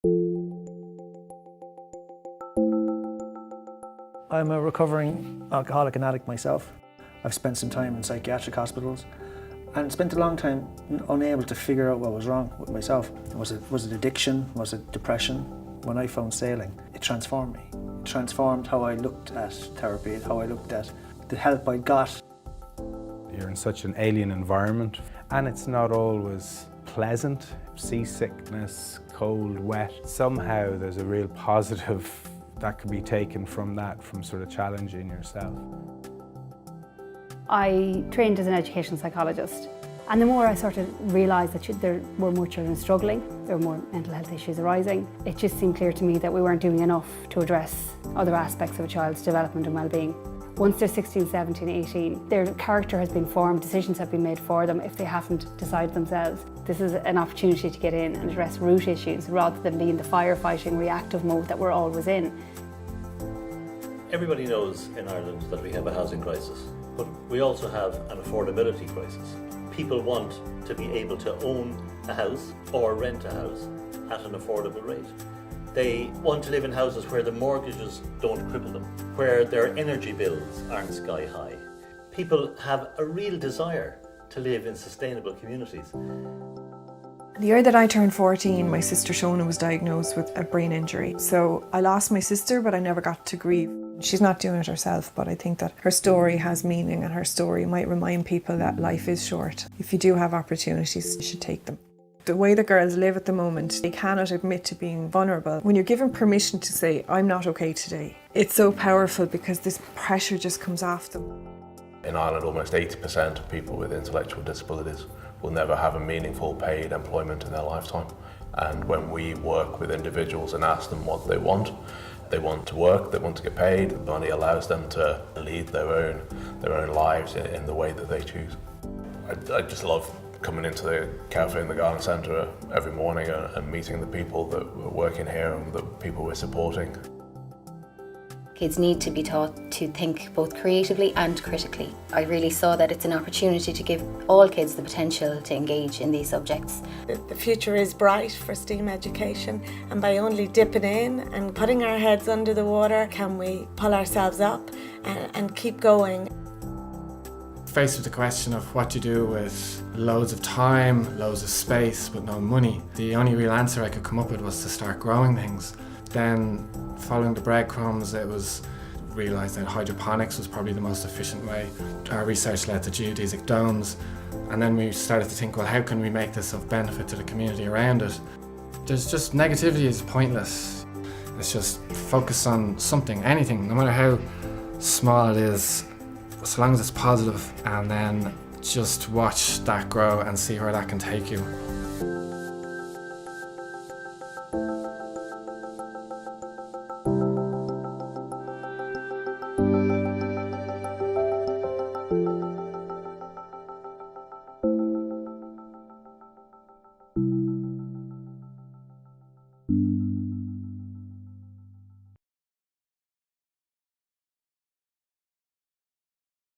I'm a recovering alcoholic and addict myself. I've spent some time in psychiatric hospitals and spent a long time unable to figure out what was wrong with myself. Was it addiction? Was it depression? When I found sailing, it transformed me. It transformed how I looked at therapy, how I looked at the help I got. You're in such an alien environment, and it's not always pleasant. Seasickness, cold, wet. Somehow there's a real positive that could be taken from that, from sort of challenging yourself. I trained as an educational psychologist, and the more I sort of realised that there were more children struggling, there were more mental health issues arising, it just seemed clear to me that we weren't doing enough to address other aspects of a child's development and well-being. Once they're 16, 17, 18, their character has been formed, decisions have been made for them if they haven't decided themselves. This is an opportunity to get in and address root issues rather than be in the firefighting reactive mode that we're always in. Everybody knows in Ireland that we have a housing crisis, but we also have an affordability crisis. People want to be able to own a house or rent a house at an affordable rate. They want to live in houses where the mortgages don't cripple them, where their energy bills aren't sky high. People have a real desire to live in sustainable communities. The year that I turned 14, my sister Shona was diagnosed with a brain injury. So I lost my sister, but I never got to grieve. She's not doing it herself, but I think that her story has meaning, and her story might remind people that life is short. If you do have opportunities, you should take them. The way that girls live at the moment, they cannot admit to being vulnerable. When you're given permission to say, I'm not okay today, it's so powerful because this pressure just comes off them. In Ireland, almost 80% of people with intellectual disabilities will never have a meaningful paid employment in their lifetime. And when we work with individuals and ask them what they want to work, they want to get paid. Money allows them to lead their own lives in the way that they choose. I just love coming into the cafe in the garden centre every morning and meeting the people that are working here and the people we're supporting. Kids need to be taught to think both creatively and critically. I really saw that it's an opportunity to give all kids the potential to engage in these subjects. The future is bright for STEAM education, and by only dipping in and putting our heads under the water can we pull ourselves up and keep going. Faced with the question of what you do with loads of time, loads of space but no money, the only real answer I could come up with was to start growing things. Then, following the breadcrumbs, it was realised that hydroponics was probably the most efficient way. Our research led to geodesic domes, and then we started to think, well, how can we make this of benefit to the community around it? There's just negativity is pointless. It's just focus on something, anything, no matter how small it is, so long as it's positive, and then just watch that grow and see where that can take you.